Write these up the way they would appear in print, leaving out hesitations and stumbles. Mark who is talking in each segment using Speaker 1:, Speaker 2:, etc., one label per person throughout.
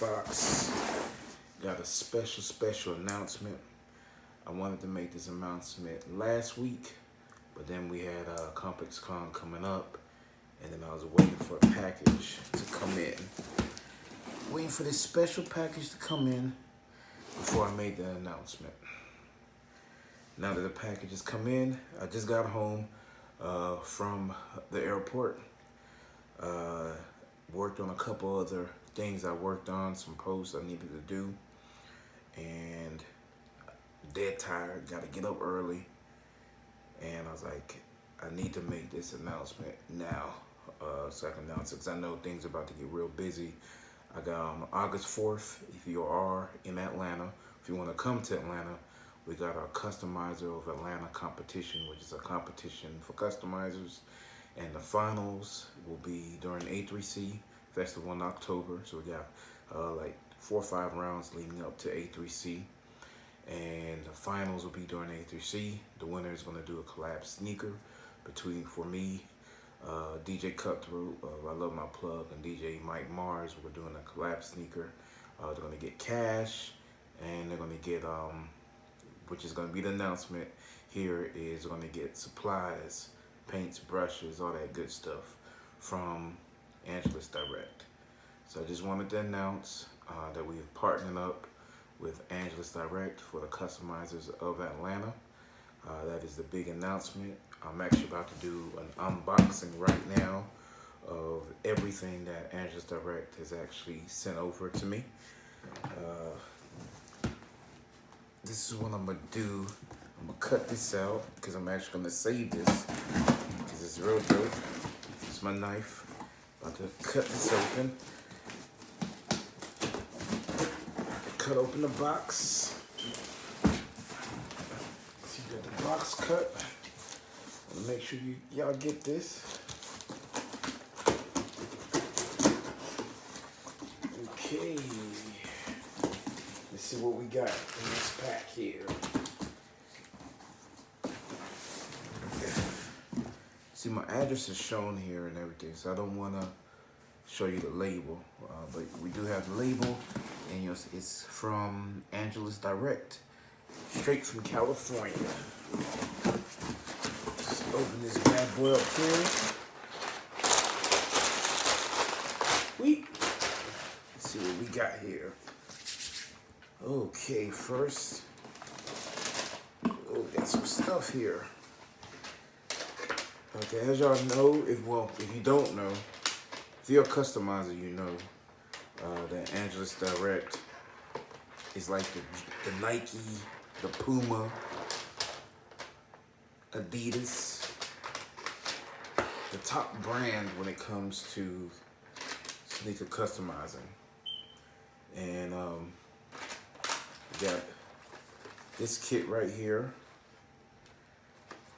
Speaker 1: Box got a special announcement. I wanted to make this announcement last week, but then we had Complex Con coming up, and then I was waiting for a package to come in. Waiting for this special package to come in before I made the announcement. Now that the package has come in, I just got home from the airport. Worked on a couple other things I worked on, some posts I needed to do, and dead tired, gotta get up early, and I was like, I need to make this announcement now, so I can announce it, because I know things are about to get real busy. I got on August 4th, if you are in Atlanta, if you want to come to Atlanta, we got our Customizer of Atlanta competition, which is a competition for customizers. And the finals will be during A3C Festival in October. So we got like 4 or 5 rounds leading up to A3C. And the finals will be during A3C. The winner is going to do a collab sneaker for me, DJ Cutthroat, I Love My Plug, and DJ Mike Mars. We're doing a collab sneaker. They're going to get cash, and they're going to get, which is going to be the announcement here, is going to get supplies, paints, brushes, all that good stuff from Angelus Direct. So I just wanted to announce that we have partnered up with Angelus Direct for the customizers of Atlanta. That is the big announcement. I'm actually about to do an unboxing right now of everything that Angelus Direct has actually sent over to me. This is what I'm gonna do. I'm gonna cut this out because I'm actually gonna save this because it's real dope. It's my knife. About to cut this open. Cut open the box. So you got the box cut. Make sure y'all get this. Okay. Let's see what we got in this pack here. See, my address is shown here and everything, so I don't want to show you the label, but we do have the label, and it's from Angelus Direct, straight from California. Let's open this bad boy up here. Let's see what we got here. Okay, first, got some stuff here. Okay, as y'all know, if you don't know, if you're a customizer, you know that Angelus Direct is like the Nike, the Puma, Adidas, the top brand when it comes to sneaker customizing. And we got this kit right here.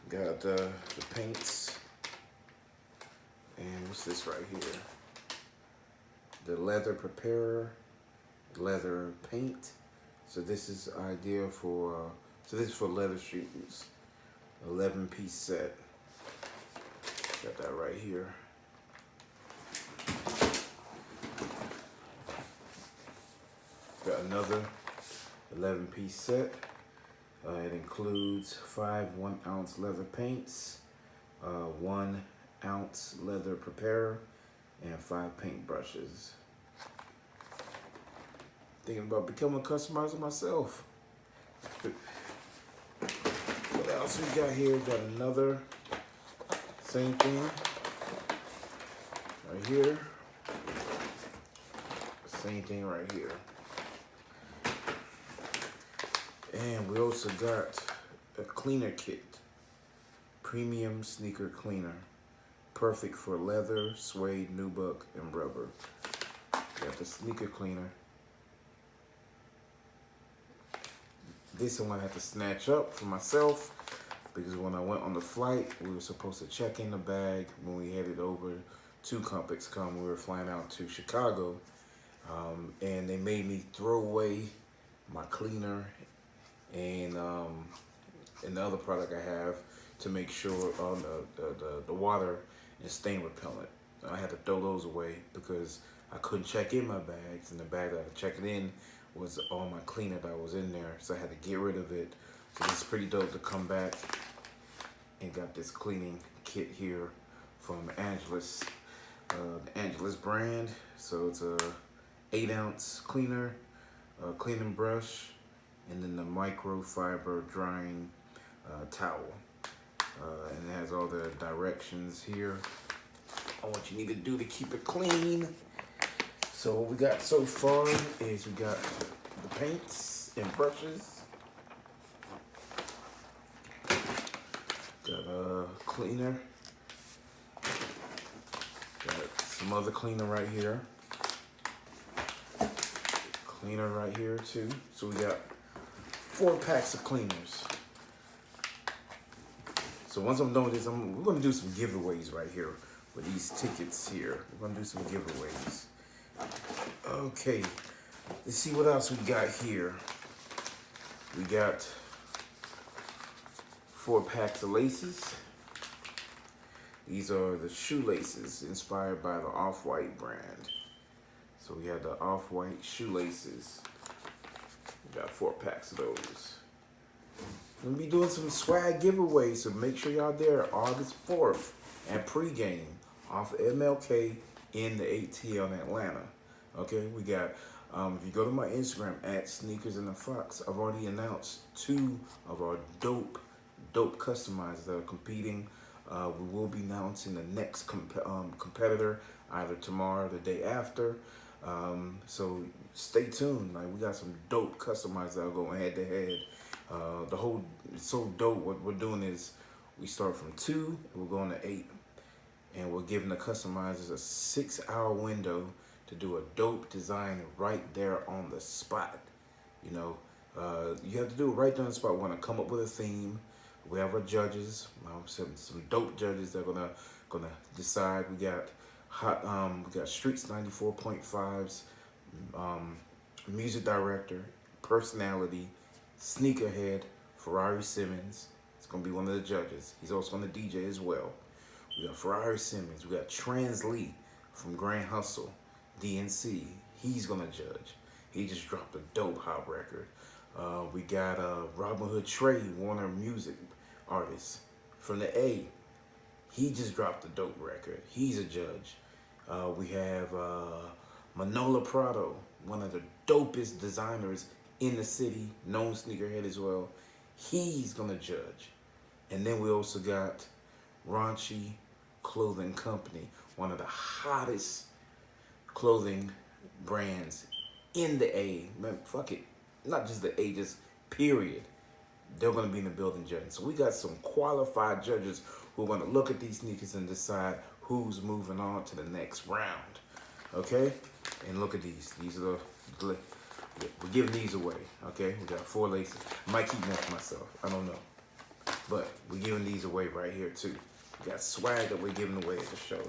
Speaker 1: Got the paints, and what's this right here? The leather preparer, leather paint. So this is ideal for, this is for leather shoes. 11-piece set. Got that right here. Got another 11-piece set. It includes 5 1-ounce leather paints, 1 ounce leather preparer, and 5 paint brushes. Thinking about becoming a customizer myself. What else we got here? Got another same thing right here. Same thing right here. And we also got a cleaner kit, premium sneaker cleaner, perfect for leather, suede, nubuck, and rubber. Got the sneaker cleaner. This I'm gonna have to snatch up for myself because when I went on the flight, we were supposed to check in the bag when we headed over to Complex Con. We were flying out to Chicago, and they made me throw away my cleaner and the other product I have to make sure on the water and stain repellent. I had to throw those away because I couldn't check in my bags, and the bag that I checked it in was all my cleaner that was in there, so I had to get rid of it. So it's pretty dope to come back and got this cleaning kit here from Angelus, the Angelus brand. So it's a 8-ounce cleaner, cleaning brush, and then the microfiber drying towel. And it has all the directions here on what you need to do to keep it clean. So what we got so far is we got the paints and brushes. Got a cleaner. Got some other cleaner right here. Cleaner right here too. So we got 4 packs of cleaners. So once I'm done with this, we're gonna do some giveaways right here with these tickets here. We're gonna do some giveaways. Okay, let's see what else we got here. We got 4 packs of laces. These are the shoelaces inspired by the Off-White brand. So we have the Off-White shoelaces. We got 4 packs of those. We'll be doing some swag giveaways, so make sure y'all there August 4th at pregame off of MLK in the ATL in Atlanta. Okay, we got, if you go to my Instagram at Sneakers in the Fox, I've already announced 2 of our dope customizers that are competing. We will be announcing the next competitor either tomorrow or the day after. So stay tuned. Like, we got some dope customizers that are going head to head. It's so dope. What we're doing is we start from 2, and we're going to 8. And we're giving the customizers a 6-hour window to do a dope design right there on the spot. You know, you have to do it right there on the spot. We're gonna come up with a theme. We have our judges, some dope judges that are gonna decide. We got we got Streets 94.5's music director, personality, sneakerhead, Ferrari Simmons. It's gonna be one of the judges. He's also gonna DJ as well. We got Ferrari Simmons. We got Trans Lee from Grand Hustle, DNC. He's gonna judge. He just dropped a dope hot record. We got Robin Hood Trey, Warner Music artist from the A. He just dropped a dope record. He's a judge. We have Manola Prado, one of the dopest designers in the city, known sneakerhead as well. He's gonna judge. And then we also got Raunchy Clothing Company, one of the hottest clothing brands in the A. Man, fuck it. Not just the A, just period. They're going to be in the building judging. So we got some qualified judges who are going to look at these sneakers and decide who's moving on to the next round. Okay? And look at these. These are we're giving these away. Okay? We got 4 laces. I might keep one for myself. I don't know. But we're giving these away right here too. We got swag that we're giving away at the show.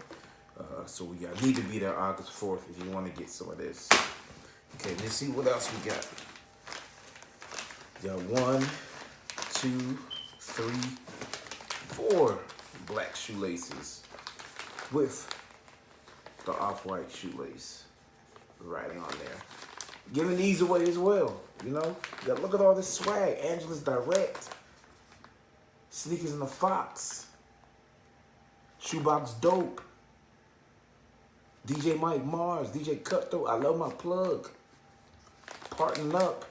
Speaker 1: So we need to be there August 4th if you want to get some of this. Okay, let's see what else we got. We got 1, 2, 3, 4 black shoelaces with the Off-White shoelace writing on there. Giving these away as well, you know? You got, look at all this swag. Angelus Direct. Sneakers in the Fox. Shoebox Dope. DJ Mike Mars. DJ Cutthroat. I love my plug. Partnering up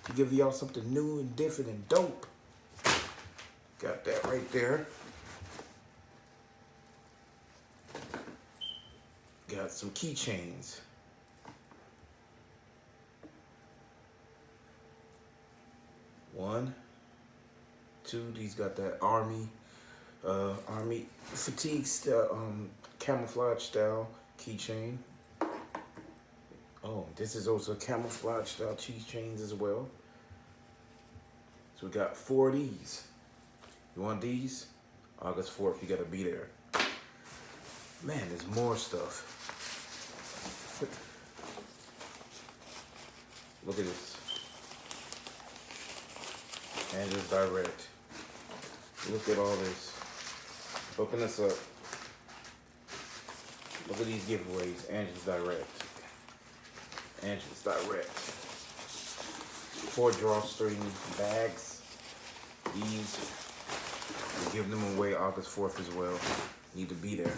Speaker 1: to give y'all something new and different and dope. Got that right there. Got some keychains. One, 2. These got that army fatigue style, camouflage style keychain. Oh, this is also camouflage style keychains as well. So we got 4 of these. You want these? August 4th, you gotta be there. Man, there's more stuff. Look at this. Angelus Direct. Look at all this. Open this up. Look at these giveaways. Angelus Direct. Angelus Direct. 4 drawstring bags. These, we're giving them away August 4th as well. Need to be there.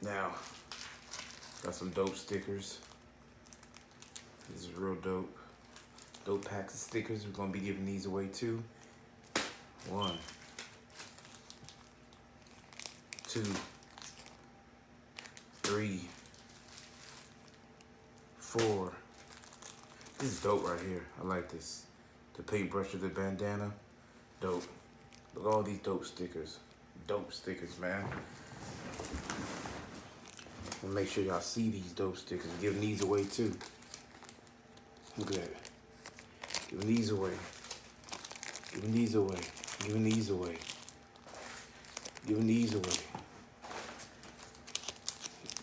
Speaker 1: Now, got some dope stickers. This is real dope. Dope packs of stickers. We're gonna be giving these away too. 1, 2, 3, 4. This is dope right here. I like this. The paintbrush with the bandana. Dope. Look at all these dope stickers. Dope stickers, man. And make sure y'all see these dope stickers. Giving these away too. Look at that. Giving these away. Giving these away. Giving these away. Giving these away.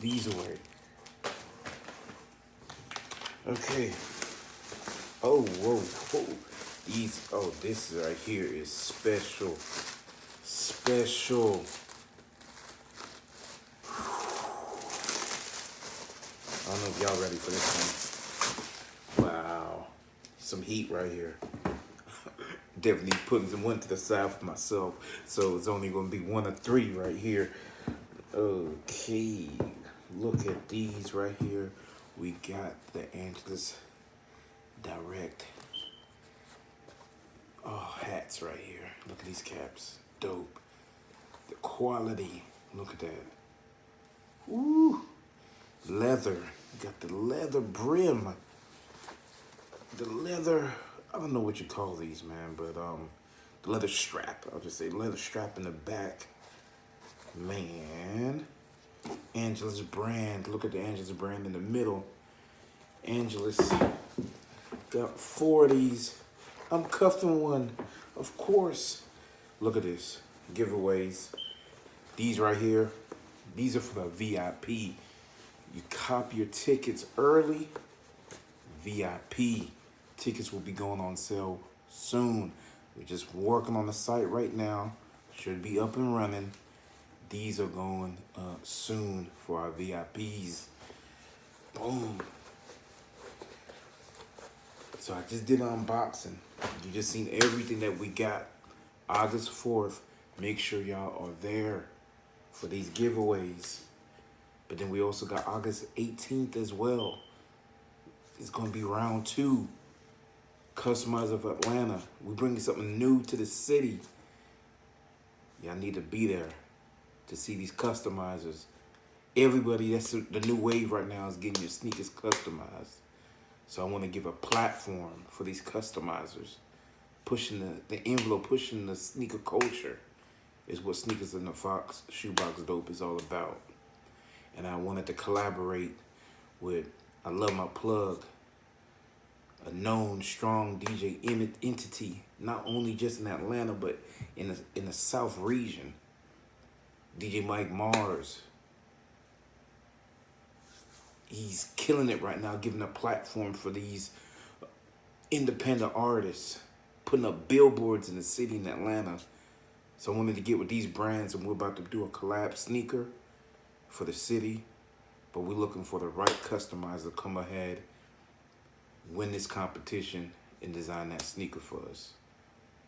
Speaker 1: These away. Okay. Oh, whoa, whoa. These, oh, this right here is special. Special. I don't know if y'all ready for this one. Wow. Some heat right here. Definitely putting some one to the side for myself. So it's only going to be 1 of 3 right here. Okay. Look at these right here. We got the Angelus Direct. Oh, hats right here. Look at these caps. Dope. The quality. Look at that. Woo. Leather. Got the leather brim. The leather, I don't know what you call these, man, but the leather strap. I'll just say leather strap in the back. Man. Angelus brand. Look at the Angelus brand in the middle. Angelus. Got 4 of these. I'm cuffing one, of course. Look at this. Giveaways. These right here. These are for the VIP. You cop your tickets early. VIP. Tickets will be going on sale soon. We're just working on the site right now. Should be up and running. These are going soon for our VIPs. Boom. So I just did an unboxing. You just seen everything that we got. August 4th. Make sure y'all are there for these giveaways. But then we also got August 18th as well. It's going to be round 2. Customizer of Atlanta. We're bringing something new to the city. Y'all need to be there to see these customizers. Everybody, that's the new wave right now, is getting your sneakers customized. So I want to give a platform for these customizers. Pushing the envelope, pushing the sneaker culture is what Sneakers in the Fox Shoebox Dope is all about. And I wanted to collaborate with, I love my plug, a known, strong DJ entity, not only just in Atlanta, but in the South region. DJ Mike Mars. He's killing it right now, giving a platform for these independent artists, putting up billboards in the city in Atlanta. So I wanted to get with these brands, and we're about to do a collab sneaker for the city, but we're looking for the right customizer to come ahead, win this competition, and design that sneaker for us.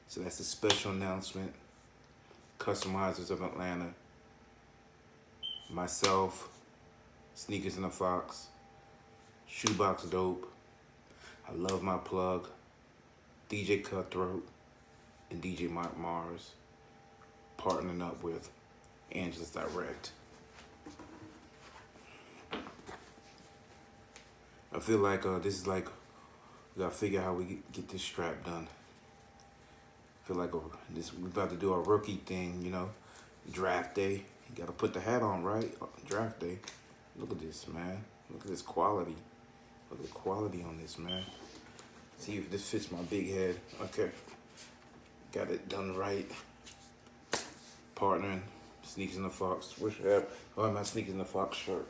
Speaker 1: So that's a special announcement. Customizers of Atlanta, myself, Sneakers in the Fox, Shoebox Dope, I love my plug, DJ Cutthroat, and DJ Mike Mars, partnering up with Angelus Direct. I feel like this is like, we gotta figure out how we get this strap done. I feel like we about to do a rookie thing, you know, draft day. You gotta put the hat on, right? Draft day. Look at this, man. Look at this quality. Look at the quality on this, man. See if this fits my big head. Okay. Got it done right. Partnering, Sneakers in the Fox. Wish I had my Sneakers in the Fox shirt.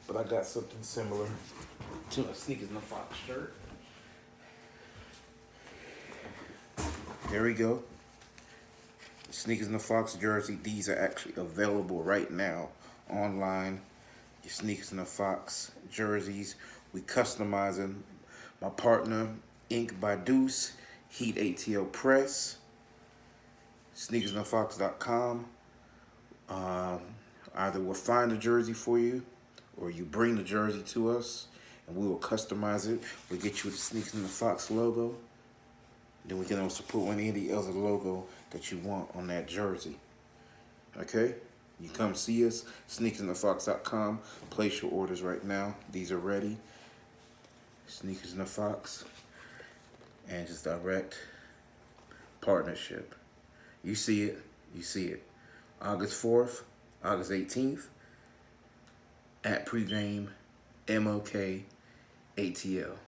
Speaker 1: But I got something similar to a Sneakers in the Fox shirt. There we go. Sneakers in the Fox jersey. These are actually available right now online. Your Sneakers in the Fox jerseys. We customizing. My partner, Ink by Deuce, Heat ATL Press, sneakersinthefox.com. Either we'll find a jersey for you, or you bring the jersey to us, and we will customize it. We'll get you the Sneakers in the Fox logo. Then we can also put any other logo that you want on that jersey. Okay? You come see us, sneakersinthefox.com. Place your orders right now. These are ready. Sneakers in the Fox. And just direct partnership. You see it. You see it. August 4th, August 18th, at pregame, MOK, ATL.